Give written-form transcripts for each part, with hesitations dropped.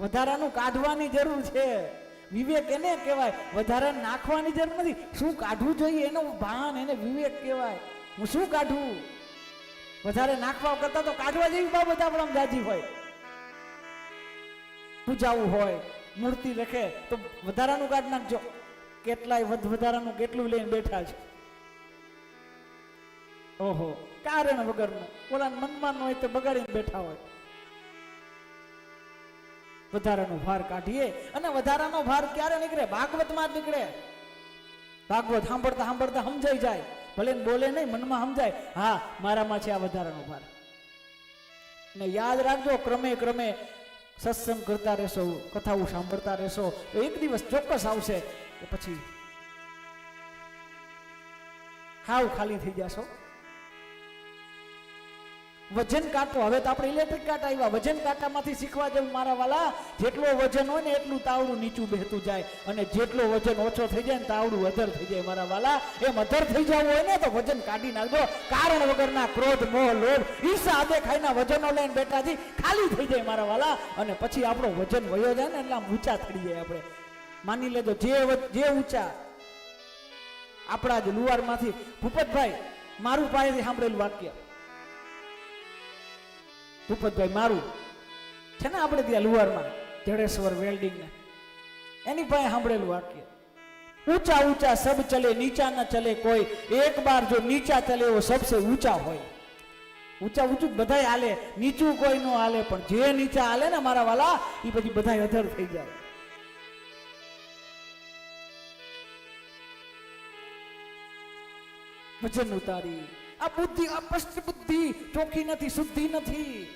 વધારાનું કાઢવાની જરૂર છે. વિવેક એને કહેવાય. વધારે નાખવાની જરૂર નથી. શું કાઢવું જોઈએ એનું ભાન, એને વિવેક કહેવાય. હું શું કાઢું? વધારે નાખવા કરતા તો કાઢવા જેવી બાબત આપણામાં જાજી હોય. પૂજાવું હોય, મૂર્તિ રખે તો વધારાનું કાઢ નાખજો. કેટલાય વધારાનું કેટલું લઈને બેઠા છે. ઓહો, કારણ વગરનું. ઓલા મનમાં ન હોય તો બગાડીને બેઠા હોય. વધારાનો ભાર કાઢીએ. અને વધારાનો ભાર ક્યારે નીકળે? ભાગવતમાં જ નીકળે. ભાગવત સાંભળતા સાંભળતા સમજાઈ જાય. ભલે બોલે નહીં, મનમાં સમજાય, હા મારામાં છે આ વધારાનો ભાર. ને યાદ રાખજો, ક્રમે ક્રમે સત્સંગ કરતા રહેશો, કથાઓ સાંભળતા રહેશો તો એક દિવસ ચોક્કસ આવશે કે પછી હાવ ખાલી થઈ જશો. વજન કાંટો, હવે તો આપણે ઇલેક્ટ્રિક કાંટા આવ્યા. વજન કાંટામાંથી શીખવા જેવું મારા વાલા, જેટલો વજન હોય ને એટલું તાવડું નીચું બેહતું જાય, અને જેટલો વજન ઓછો થઈ જાય ને તાવડું અધર થઈ જાય મારા વાલા. એમ અધર થઈ જવું હોય ને તો વજન કાઢી નાખજો. કારણ વગરના ક્રોધ, મોહ, લોભ, ઈર્ષા આદેખાઈના વજનો લઈને બેઠાથી ખાલી થઈ જાય મારા વાલા. અને પછી આપણો વજન વયો જાય ને એટલે આમ ઊંચા થઈ જાય. આપણે માની લેજો જે ઊંચા આપણા જ લુવારમાંથી ભૂપતભાઈ મારું પાસેથી સાંભળેલું વાક્ય, ભૂપતભાઈ મારું છે ને આપણે ત્યાં લુવારમાં જડેશ્વર વેલ્ડિંગ ને એની પાસે સાંભળેલું વાક્ય, ઊંચા ઊંચા સબ ચલે નીચા ન ચલે કોઈ, એક બાર જો નીચા ચલે वो सबसे ऊंचा હોય. ઊંચા ઊંચું બધાય હાલે, નીચું કોઈ નો હાલે, પણ જે નીચા હાલે ને મારા વાલા એ પછી બધાય અધર થઈ જાય. વજન ઉતારી આ બુદ્ધિ, આ સ્પષ્ટ બુદ્ધિ ચોખ્ખી નથી, શુદ્ધિ નથી.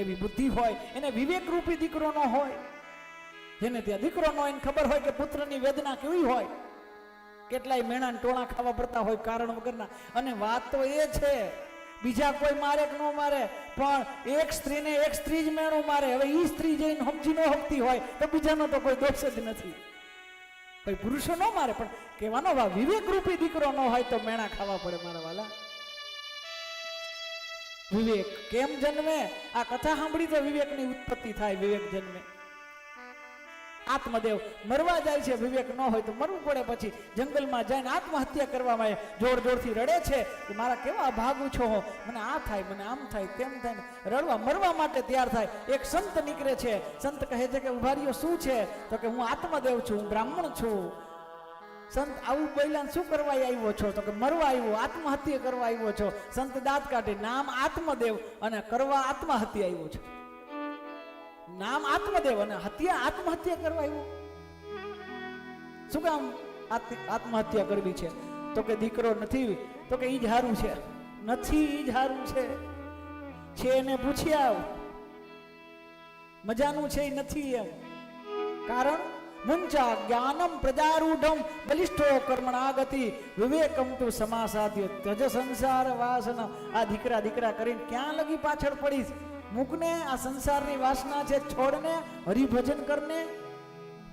એવી બુદ્ધિ હોય એને વિવેક રૂપી દીકરો ન હોય. જેને ત્યાં દીકરો ન હોય ખબર હોય કે પુત્રની વેદના કેવી હોય. કેટલાય મેણા ટોળા ખાવા પડતા હોય કારણ વગરના. અને વાત તો એ છે, બીજા કોઈ મારે કે ન મારે, પણ એક સ્ત્રીને એક સ્ત્રી જ મેણું મારે. હવે ઈ સ્ત્રી જઈને સમજી ન શકતી હોય તો બીજાનો તો કોઈ દોષ જ નથી. કોઈ પુરુષો ન મારે, પણ કહેવાનો વિવેક રૂપી દીકરો ન હોય તો મેણા ખાવા પડે મારા વાલા. વિવેક કેમ જન્મે? આ કથા સાંભળી તો વિવેકની ઉત્પત્તિ થાય. વિવેક જન્મે. આત્મદેવ મરવા જાય છે, વિવેક ન હોય તો મરવું પડે. પછી જંગલમાં જઈને આત્મહત્યા કરવામાં જોર જોરથી રડે છે કે મારા કેવા અભાગુ છો, મને આ થાય, મને આમ થાય, તેમ થાય. રડવા મરવા માટે તૈયાર થાય. એક સંત નીકળે છે. સંત કહે છે કે ઉભા રહ્યો, શું છે? તો કે હું આત્મદેવ છું, હું બ્રાહ્મણ છું. સંત આવું બોલ્યા, શું કરવા આવ્યો છો? તો કે મરવા આવ્યો, આત્મહત્યા કરવા આવ્યો છો. સંત દાંત કાઢી, નામ આત્મદેવ અને કરવા આત્મહત્યા આવ્યો છે. નામ આત્મદેવ અને હત્યા આત્મહત્યા કરવા આવ્યો. શું કામ આત્મહત્યા કરવી છે? તો કે દીકરો નથી. તો કે ઈ જ હારું છે. નથી, ઈ જ હારું છે એને પૂછી આવ. મજાનું છે એ નથી એમ. કારણ મુંચા જ્ઞાનમ પ્રજારૂઢમ બલિષ્ઠો કર્મણાગતિ વિવેકમ તુ સમાસાધ્ય તજ સંસાર વાસના. આ દીકરા દીકરા કરીને ક્યાં લગી પાછળ પડીશ? મૂકને, આ સંસારની વાસના છે, છોડને, હરિભજન કરને.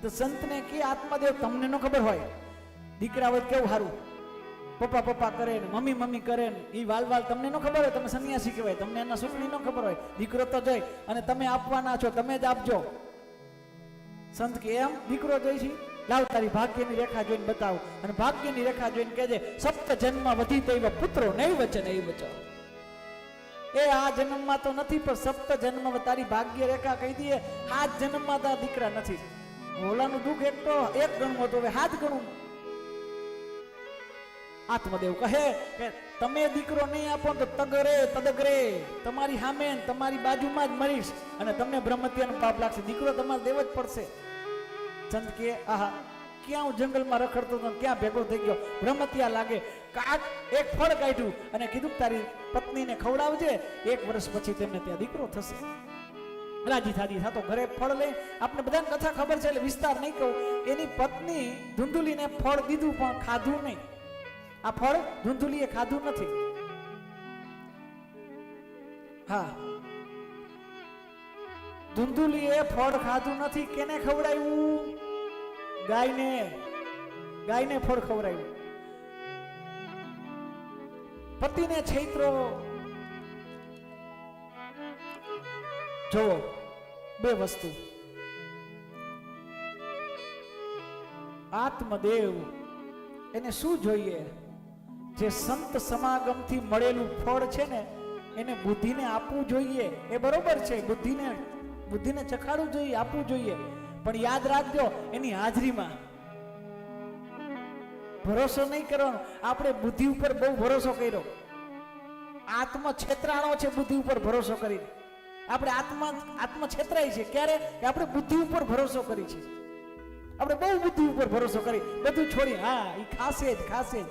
તો સંતને કે આત્મદેવ તમને ન ખબર હોય, દીકરા વધ કેવું સારું, પપ્પા પપ્પા કરે ને મમ્મી મમ્મી કરે ને એ વાલ વાલ તમને ન ખબર હોય. તમે સન્યાસી કહેવાય, તમને એના સુખની ન ખબર હોય. દીકરો તો જોઈ અને તમે આપવાના છો, તમે જ આપજો. સંત કે એમ દીકરો જોઈ છે? લાવ તારી ભાગ્યની રેખા જોઈને બતાવ. અને ભાગ્યની રેખા જોઈને કહેજે સપ્ત જન્મ વધી તૈવ પુત્રો નહીં વચન નહીં વચન. એ આ જન્મમાં તો નથી, પણ સપ્ત જન્મ તારી ભાગ્ય રેખા કહી દઈએ. આ જન્મમાં તારા દીકરા નથી. ઓલાનું દુઃખ એક તો એક ગણું હતું, હવે 7 ગણું. આત્મદેવ કહે કે તમે દીકરો નહીં આપો તો તગરે તદગરે, તમારી સામે તમારી બાજુમાં જ મરીશ અને તમને બ્રહ્મત્યાનું પાપ લાગશે. દીકરો તમારે દેવો જ પડશે. સંત કે આહા, ક્યાં હું જંગલમાં રખડતો હતો, ક્યાં ભેગો થઈ ગયો, બ્રહ્મત્યા લાગે. એક ફળ કાઢ્યું અને કીધું તારી પત્નીને ખવડાવજે, 1 વર્ષ પછી તેમને ત્યાં દીકરો થશે. રાજી થાજી થતો ઘરે ફળ લઈ. આપણે બધાને કથા ખબર છે એટલે વિસ્તાર નહીં કહું. એની પત્ની ધુંધુલીને ફળ દીધું પણ ખાધું નહીં. આ ફળ ધુંધુલીએ ખાધું નથી. હા, ધુંધુલીએ ફળ ખાધું નથી. કેને ખવડાવ્યું? ગાયને. ગાયને ફળ ખવડાવ્યું. પતિને છૈત્રો. જો 2 વસ્તુ, આત્મદેવ એને શું જોઈએ? જે સંત સમાગમથી મળેલું ફળ છે ને એને બુદ્ધિને આપવું જોઈએ. એ બરોબર છે, બુદ્ધિને ચખાડવું જોઈએ, આપવું જોઈએ, પણ યાદ રાખજો એની હાજરીમાં. ભરોસો નહીં કરવાનો. આપણે બુદ્ધિ ઉપર બહુ ભરોસો કર્યો, આત્મ છેતરાણો છે બુદ્ધિ ઉપર ભરોસો કરી. આપણે આત્મ છેતરાય છે ક્યારે? કે આપણે બુદ્ધિ ઉપર ભરોસો કરી છે. આપણે બહુ બુદ્ધિ ઉપર ભરોસો કરી, બધું છોડી, હા એ ખાસે જ ખાસે જ.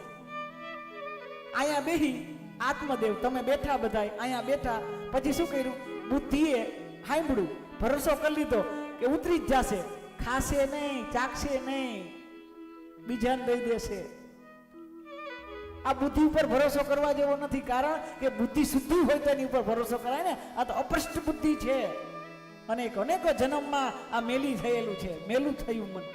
અહીંયા બેહી આત્મદેવ તમે બેઠા, બધાય અહીંયા બેઠા, પછી શું કર્યું? બુદ્ધિએ સાંભળ્યું, ભરોસો કરી લીધો કે ઉતરી જ જશે, ખાશે નહીં, ચાખશે નહીં, બીજાને દઈ દેશે. આ બુદ્ધિ ઉપર ભરોસો કરવા જેવો નથી, કારણ કે બુદ્ધિ શુદ્ધિ હોય તો એની ઉપર ભરોસો કરાય ને. આ તો અપ્રષ્ટ બુદ્ધિ છે, અનેકો જન્મમાં આ મેલી થયેલું છે, મેલું થયું મન.